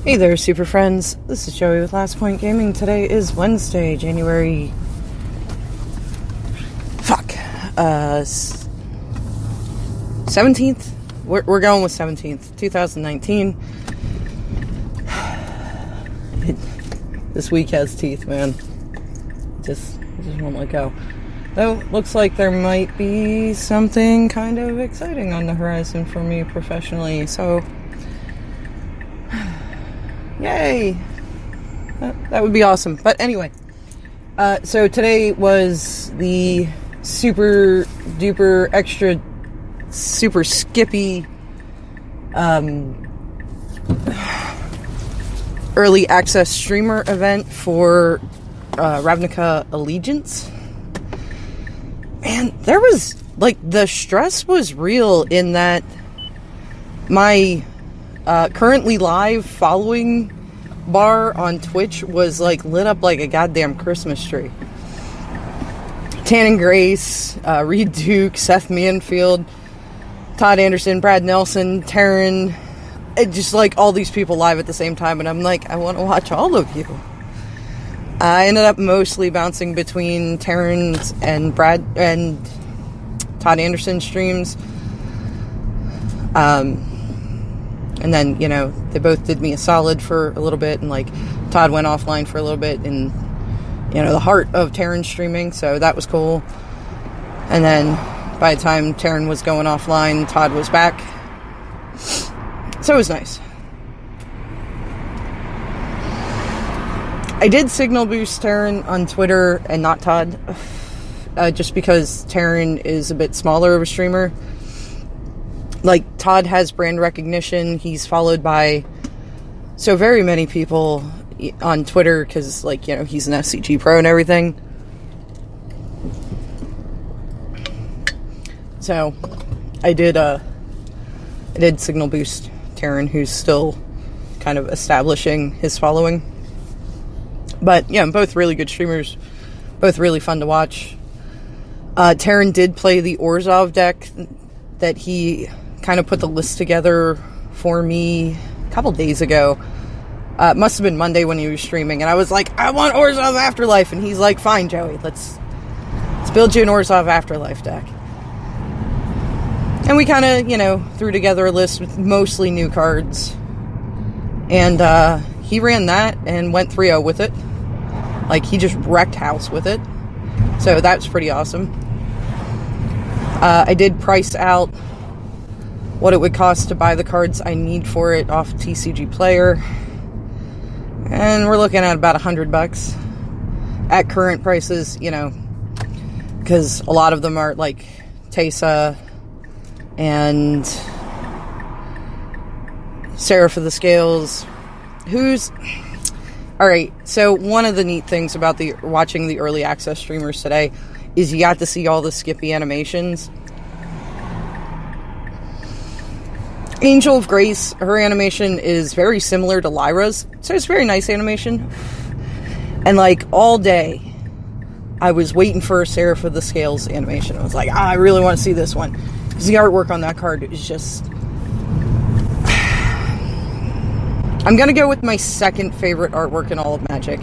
Hey there, super friends. This is Joey with Last Point Gaming. Today is Wednesday, January 17th. We're going with 17th, 2019. This week has teeth, man. Just won't let go. Though, looks like there might be something kind of exciting on the horizon for me professionally, so yay! That would be awesome. But anyway, so today was the super duper extra super skippy early access streamer event for Ravnica Allegiance. And there was, like, the stress was real in that my currently live following bar on Twitch was, like, lit up like a goddamn Christmas tree. Tannen Grace, Reed Duke, Seth Meanfield, Todd Anderson, Brad Nelson, Taryn, just like all these people live at the same time, and I'm like, I want to watch all of you. I ended up mostly bouncing between Taryn's and Brad and Todd Anderson streams. And then, you know, they both did me a solid for a little bit, and like Todd went offline for a little bit in, you know, the heart of Taryn streaming, so that was cool. And then by the time Taryn was going offline, Todd was back. So it was nice. I did signal boost Taryn on Twitter and not Todd, just because Taryn is a bit smaller of a streamer. Like, Todd has brand recognition. He's followed by so very many people on Twitter because, like, you know, he's an SCG pro and everything. So I did signal boost Taryn, who's still kind of establishing his following. But yeah, both really good streamers, both really fun to watch. Taryn did play the Orzhov deck that he kind of put the list together for me a couple days ago. It must have been Monday when he was streaming, and I was like, I want Orzhov Afterlife, and he's like, fine, Joey, let's build you an Orzhov Afterlife deck. And we kind of, you know, threw together a list with mostly new cards, and he ran that and went 3-0 with it. Like, he just wrecked house with it. So that's pretty awesome. I did price out what it would cost to buy the cards I need for it off TCG Player. And we're looking at about $100 at current prices, you know, because a lot of them are like Teysa and Seraph of the Scales, who's... Alright, so one of the neat things about watching the early access streamers today is you got to see all the Skippy animations. Angel of Grace, her animation is very similar to Lyra's, so it's a very nice animation. And like all day, I was waiting for a Seraph of the Scales animation. I was like, I really want to see this one. Because the artwork on that card is just... I'm going to go with my second favorite artwork in all of Magic.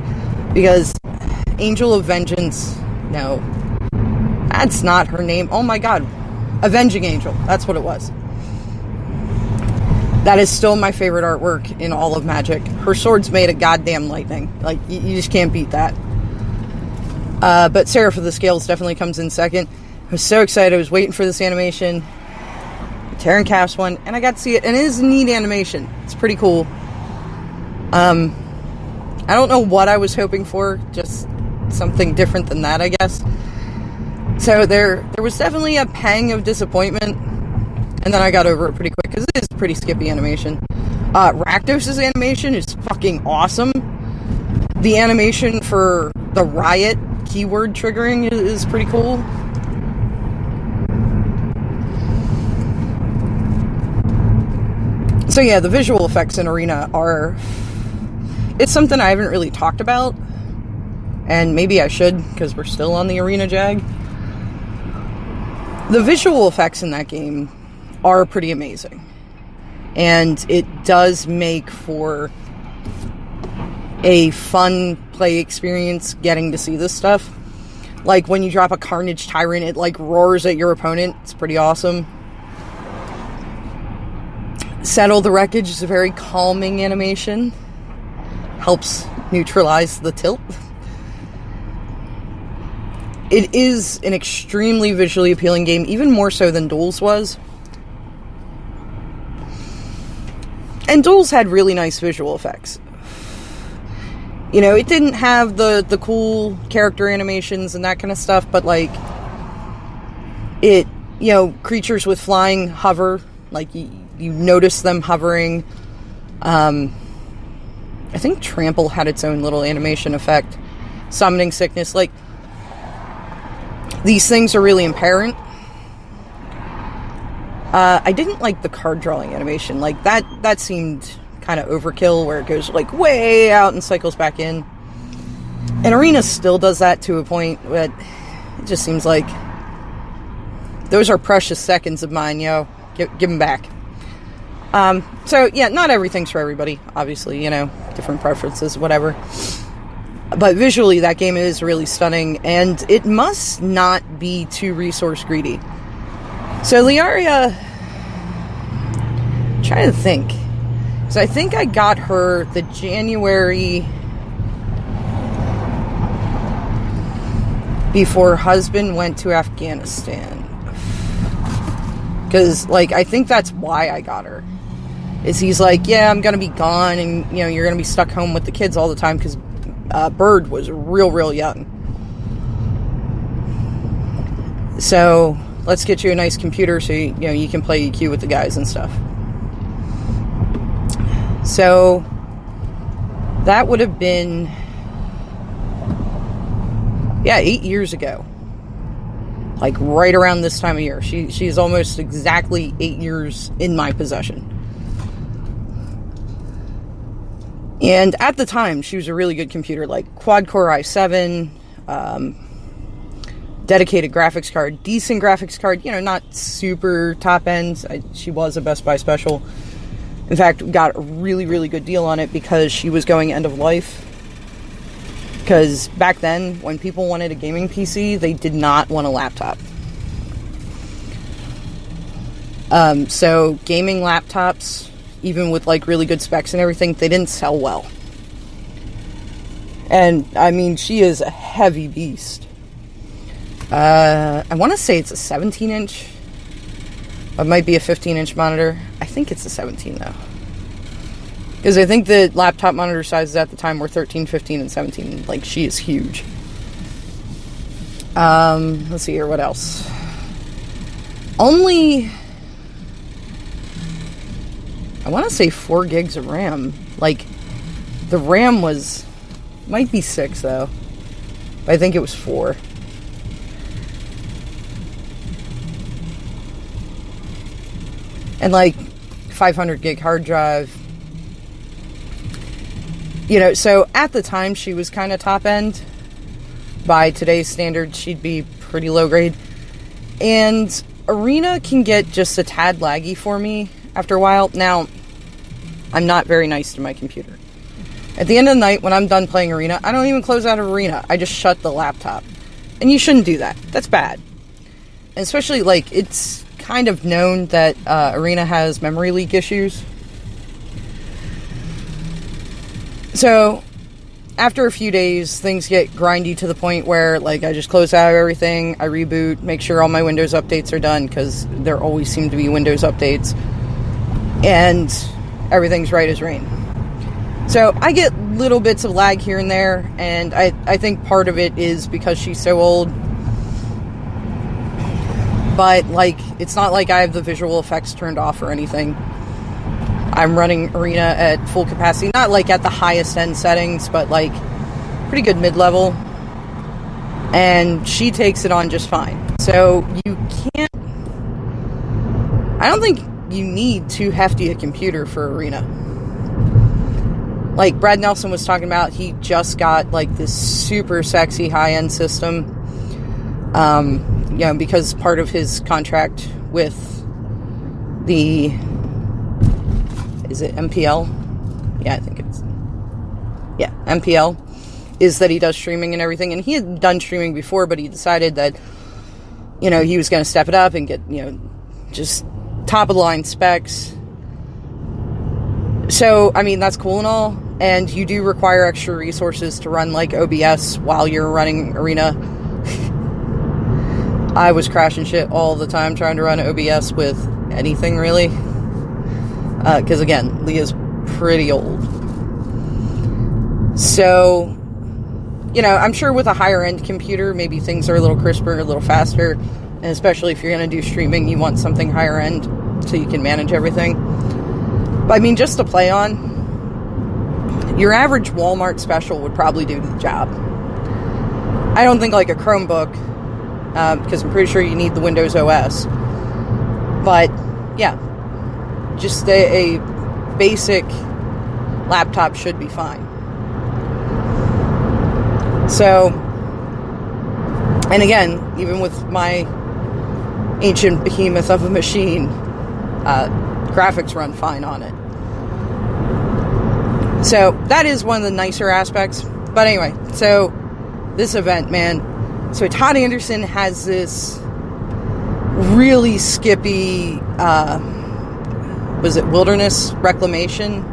Because Angel of Vengeance... No. That's not her name. Oh my god. Avenging Angel. That's what it was. That is still my favorite artwork in all of Magic. Her sword's made of goddamn lightning. Like, you just can't beat that. But Seraph of the Scales definitely comes in second. I was so excited. I was waiting for this animation. Taryn cast one, and I got to see it. And it is a neat animation. It's pretty cool. I don't know what I was hoping for. Just something different than that, I guess. So there was definitely a pang of disappointment. And then I got over it pretty quick, because it is a pretty skippy animation. Rakdos' animation is fucking awesome. The animation for the riot keyword triggering is pretty cool. So yeah, the visual effects in Arena are... It's something I haven't really talked about. And maybe I should, because we're still on the Arena Jag. The visual effects in that game are pretty amazing. And it does make for a fun play experience getting to see this stuff. Like, when you drop a Carnage Tyrant, it, like, roars at your opponent. It's pretty awesome. Settle the Wreckage is a very calming animation. Helps neutralize the tilt. It is an extremely visually appealing game, even more so than Duels was. And Duels had really nice visual effects. You know, it didn't have the cool character animations and that kind of stuff, but, like, it, you know, creatures with flying hover, like, you notice them hovering. I think Trample had its own little animation effect. Summoning Sickness, like, these things are really apparent. I didn't like the card drawing animation. Like, that seemed kind of overkill, where it goes, like, way out and cycles back in. And Arena still does that to a point, but it just seems like those are precious seconds of mine, yo. Give them back. So, yeah, not everything's for everybody, obviously, you know, different preferences, whatever. But visually, that game is really stunning, and it must not be too resource greedy. So, Liaria, I'm trying to think. So I think I got her the January before husband went to Afghanistan. Because, like, I think that's why I got her. Is he's like, yeah, I'm going to be gone, and, you know, you're going to be stuck home with the kids all the time, because Bird was real young. So, let's get you a nice computer so, you know, you can play EQ with the guys and stuff. So, that would have been, yeah, 8 years ago. Like, right around this time of year. She's almost exactly 8 years in my possession. And at the time, she was a really good computer, like quad-core i7, dedicated graphics card, decent graphics card, you know, not super top-end. She was a Best Buy special. In fact, got a really good deal on it because she was going end of life. Because back then, when people wanted a gaming PC, they did not want a laptop. So gaming laptops, even with, like, really good specs and everything, they didn't sell well. And, I mean, she is a heavy beast. I want to say it's a 17-inch. It might be a 15-inch monitor. I think it's a 17, though. Because I think the laptop monitor sizes at the time were 13, 15, and 17. Like, she is huge. Let's see here, what else? Only, I want to say 4 gigs of RAM. Like, the RAM might be 6, though. But I think it was 4. And, like, 500 gig hard drive. You know, so at the time, she was kind of top end. By today's standards, she'd be pretty low grade. And Arena can get just a tad laggy for me after a while. Now, I'm not very nice to my computer. At the end of the night, when I'm done playing Arena, I don't even close out of Arena. I just shut the laptop. And you shouldn't do that. That's bad. And especially, like, it's kind of known that Arena has memory leak issues. So, after a few days, things get grindy to the point where, like, I just close out everything, I reboot, make sure all my Windows updates are done, because there always seem to be Windows updates, and everything's right as rain. So, I get little bits of lag here and there, and I think part of it is because she's so old. But, like, it's not like I have the visual effects turned off or anything. I'm running Arena at full capacity. Not, like, at the highest end settings, but, like, pretty good mid-level. And she takes it on just fine. So, you can't... I don't think you need too hefty a computer for Arena. Like, Brad Nelson was talking about, he just got, like, this super sexy high-end system. You know, because part of his contract with the... Is it MPL? Yeah, I think it's... Yeah, MPL, is that he does streaming and everything. And he had done streaming before, but he decided that, you know, he was going to step it up and get, you know, just top of the line specs. So, I mean, that's cool and all. And you do require extra resources to run, like, OBS while you're running Arena. I was crashing shit all the time trying to run OBS with anything, really. Because, again, Leah's pretty old. So, you know, I'm sure with a higher-end computer, maybe things are a little crisper, a little faster. And especially if you're going to do streaming, you want something higher-end so you can manage everything. But, I mean, just to play on, your average Walmart special would probably do the job. I don't think like a Chromebook, because I'm pretty sure you need the Windows OS. But, yeah, just a basic laptop should be fine. So, and again, even with my ancient behemoth of a machine, graphics run fine on it. So, that is one of the nicer aspects. But anyway, so, this event, man. So, Todd Anderson has this really skippy, was it Wilderness Reclamation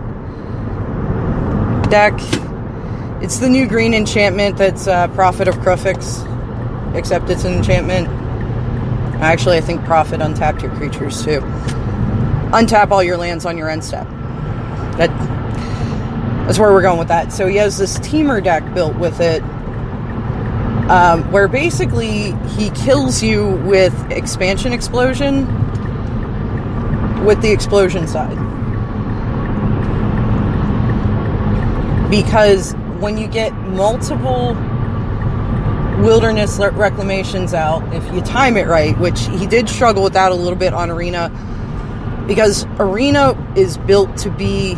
deck? It's the new green enchantment that's Prophet of Krufix, except it's an enchantment. Actually, I think Prophet untapped your creatures, too. Untap all your lands on your end step. That's where we're going with that. So he has this teamer deck built with it, where basically he kills you with Expansion Explosion with the explosion side. Because when you get multiple Wilderness Reclamations out, if you time it right, which he did struggle with that a little bit on Arena, because Arena is built to be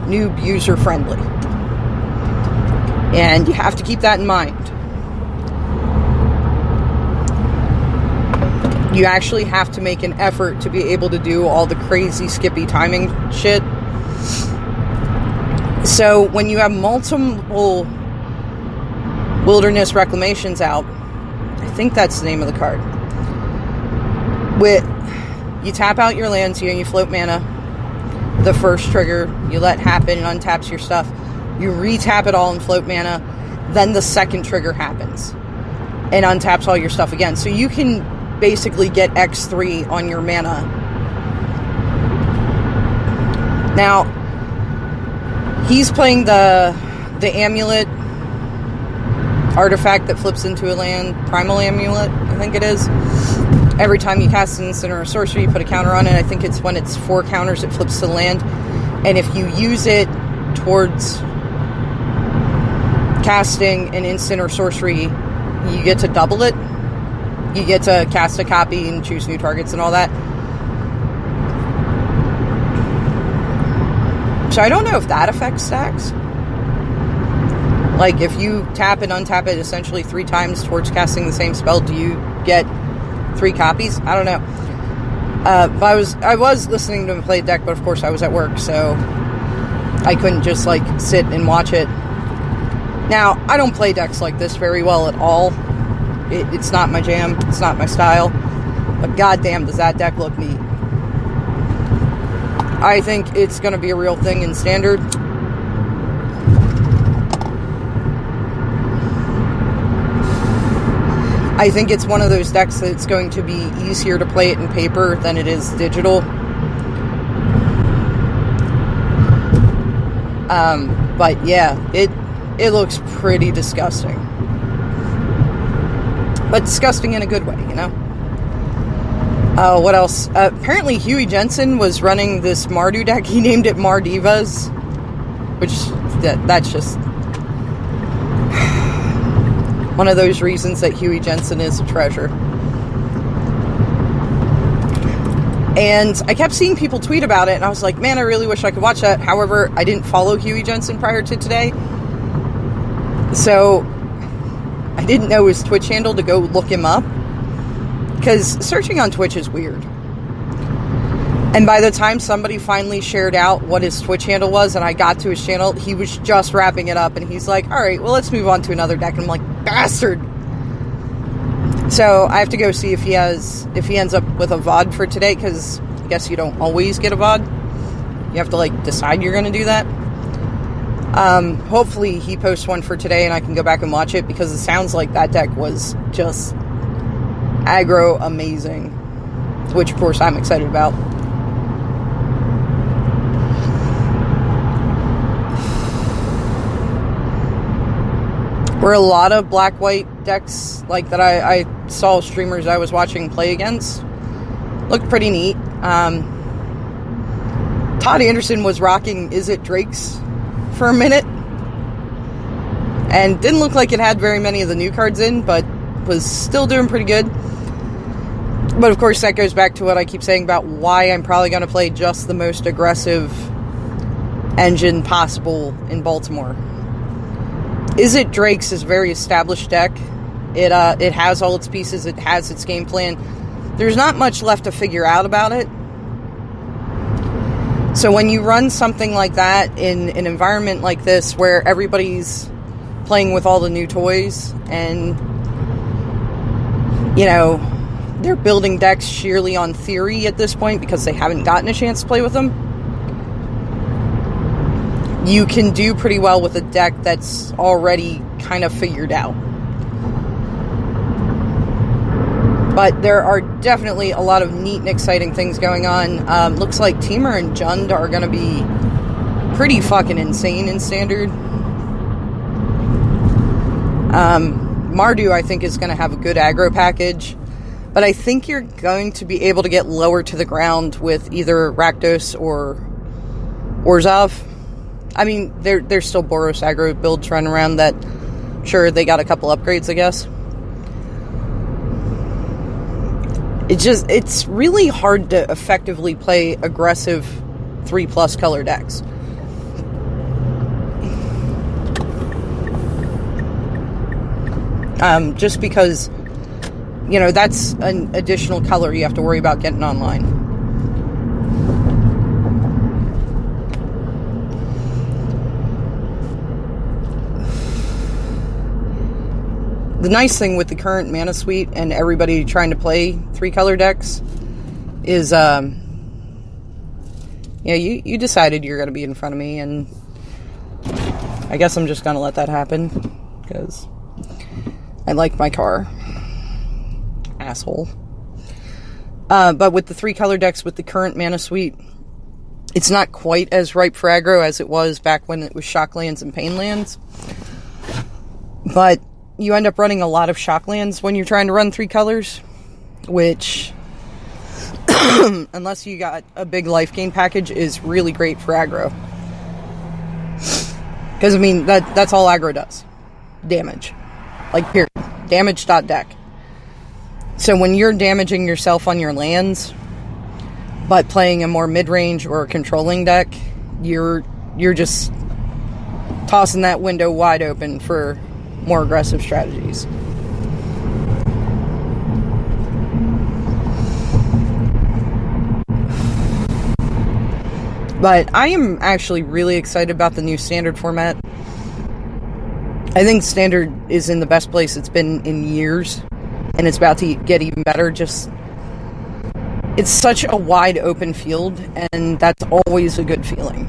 noob user friendly, and you have to keep that in mind. You actually have to make an effort to be able to do all the crazy skippy timing shit. So when you have multiple Wilderness Reclamations out, I think that's the name of the card, you tap out your lands, you float mana. The first trigger, you let happen, it untaps your stuff. You retap it all and float mana. Then the second trigger happens and untaps all your stuff again. So you can basically get X3 on your mana. Now, he's playing the amulet artifact that flips into a land. Primal Amulet, I think it is. Every time you cast an instant or a sorcery, you put a counter on it. I think it's when it's 4 counters, it flips to the land. And if you use it towards casting an instant or sorcery, you get to double it. You get to cast a copy and choose new targets and all that. So I don't know if that affects stacks. Like, if you tap and untap it essentially 3 times towards casting the same spell, do you get 3 copies? I don't know. But I was listening to him play the deck, but of course I was at work, so I couldn't just, like, sit and watch it. Now, I don't play decks like this very well at all. It's not my jam. It's not my style. But goddamn, does that deck look neat. I think it's going to be a real thing in Standard. I think it's one of those decks that's going to be easier to play it in paper than it is digital. But yeah, it looks pretty disgusting. But disgusting in a good way, you know? What else? Apparently Huey Jensen was running this Mardu deck. He named it Mardivas, which, that's just one of those reasons that Huey Jensen is a treasure. And I kept seeing people tweet about it, and I was like, man, I really wish I could watch that. However, I didn't follow Huey Jensen prior to today, so I didn't know his Twitch handle to go look him up, because searching on Twitch is weird. And by the time somebody finally shared out what his Twitch handle was and I got to his channel, he was just wrapping it up and he's like, all right, well, let's move on to another deck. And I'm like, bastard. So I have to go see if he ends up with a VOD for today, because I guess you don't always get a VOD. You have to like decide you're going to do that. Hopefully he posts one for today and I can go back and watch it, because it sounds like that deck was just aggro amazing, which of course I'm excited about. Were a lot of black-white decks like that I saw streamers I was watching play against. Looked pretty neat. Todd Anderson was rocking Is It Drake's for a minute, and didn't look like it had very many of the new cards in, but was still doing pretty good. But of course that goes back to what I keep saying about why I'm probably going to play just the most aggressive engine possible in Baltimore. Is It Drake's is a very established deck. It has all its pieces, it has its game plan. There's not much left to figure out about it. So when you run something like that in an environment like this where everybody's playing with all the new toys and, you know, they're building decks sheerly on theory at this point because they haven't gotten a chance to play with them, you can do pretty well with a deck that's already kind of figured out. But there are definitely a lot of neat and exciting things going on. Looks like Teamer and Jund are going to be pretty fucking insane in Standard. Mardu, I think, is going to have a good aggro package. But I think you're going to be able to get lower to the ground with either Rakdos or Orzhov. I mean, there's still Boros aggro builds running around that, sure, they got a couple upgrades, I guess. It's really hard to effectively play aggressive 3+ color decks. Just because, you know, that's an additional color you have to worry about getting online. The nice thing with the current mana suite and everybody trying to play 3-color decks is, yeah, you decided you're going to be in front of me, and I guess I'm just going to let that happen, because I like my car. Asshole. But with the 3-color decks with the current mana suite, it's not quite as ripe for aggro as it was back when it was Shocklands and Painlands. But you end up running a lot of Shocklands when you're trying to run 3 colors, which, unless you got a big life gain package, is really great for aggro. Because, I mean, that's all aggro does. Damage. Like, period. Damage.deck. So when you're damaging yourself on your lands, but playing a more mid-range or controlling deck, you're just tossing that window wide open for more aggressive strategies. But I am actually really excited about the new Standard format. I think Standard is in the best place it's been in years, and it's about to get even better. Just, it's such a wide open field, and that's always a good feeling.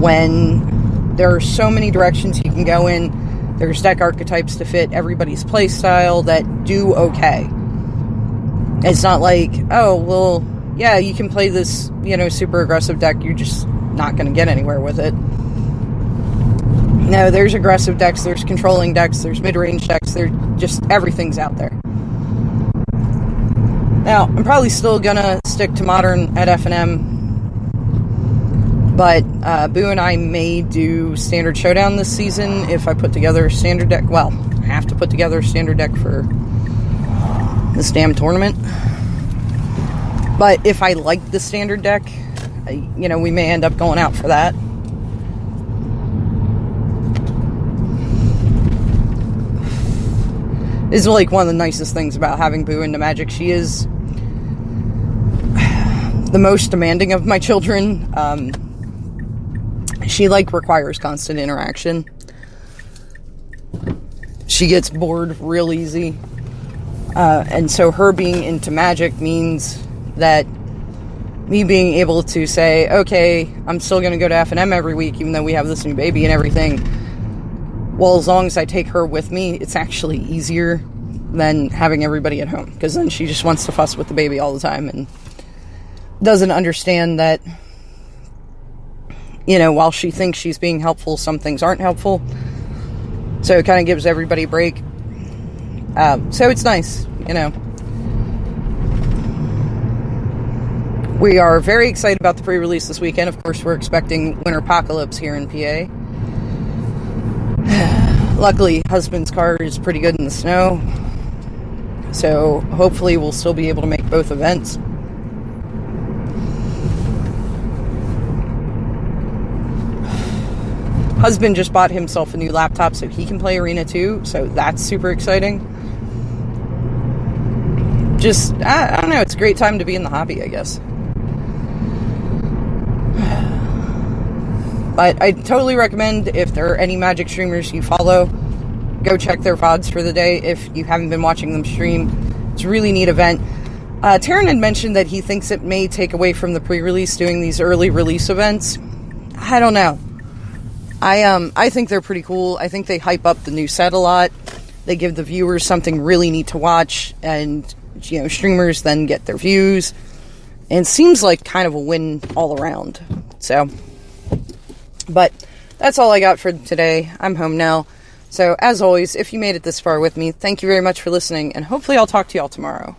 When there are so many directions you can go in, there's deck archetypes to fit everybody's play style that do okay. It's not like, oh, well, yeah, you can play this, you know, super aggressive deck, you're just not going to get anywhere with it. No, there's aggressive decks, there's controlling decks, there's mid-range decks, there's just, everything's out there. Now, I'm probably still going to stick to Modern at F&M, but Boo and I may do Standard Showdown this season if I put together a Standard deck. Well, I have to put together a Standard deck for this damn tournament. But if I like the Standard deck, you know, we may end up going out for that. This is like one of the nicest things about having Boo into Magic. She is the most demanding of my children. She requires constant interaction. She gets bored real easy. And so her being into magic means that me being able to say, okay, I'm still going to go to F&M every week, even though we have this new baby and everything. Well, as long as I take her with me, it's actually easier than having everybody at home. Because then she just wants to fuss with the baby all the time and doesn't understand that, while she thinks she's being helpful, some things aren't helpful. So it kind of gives everybody a break. So it's nice, We are very excited about the pre-release this weekend. Of course, we're expecting Winter Apocalypse here in PA. Luckily, husband's car is pretty good in the snow. So hopefully we'll still be able to make both events. Husband just bought himself a new laptop so he can play Arena 2. So that's super exciting. Just, I don't know, it's a great time to be in the hobby, I guess. But I totally recommend, if there are any Magic streamers you follow, go check their VODs for the day if you haven't been watching them stream. It's a really neat event. Taryn had mentioned that he thinks it may take away from the pre-release doing these early release events. I don't know. I think they're pretty cool. I think they hype up the new set a lot. They give the viewers something really neat to watch, and streamers then get their views. And it seems like kind of a win all around. So, but that's all I got for today. I'm home now. So, as always, if you made it this far with me, thank you very much for listening, and hopefully I'll talk to y'all tomorrow.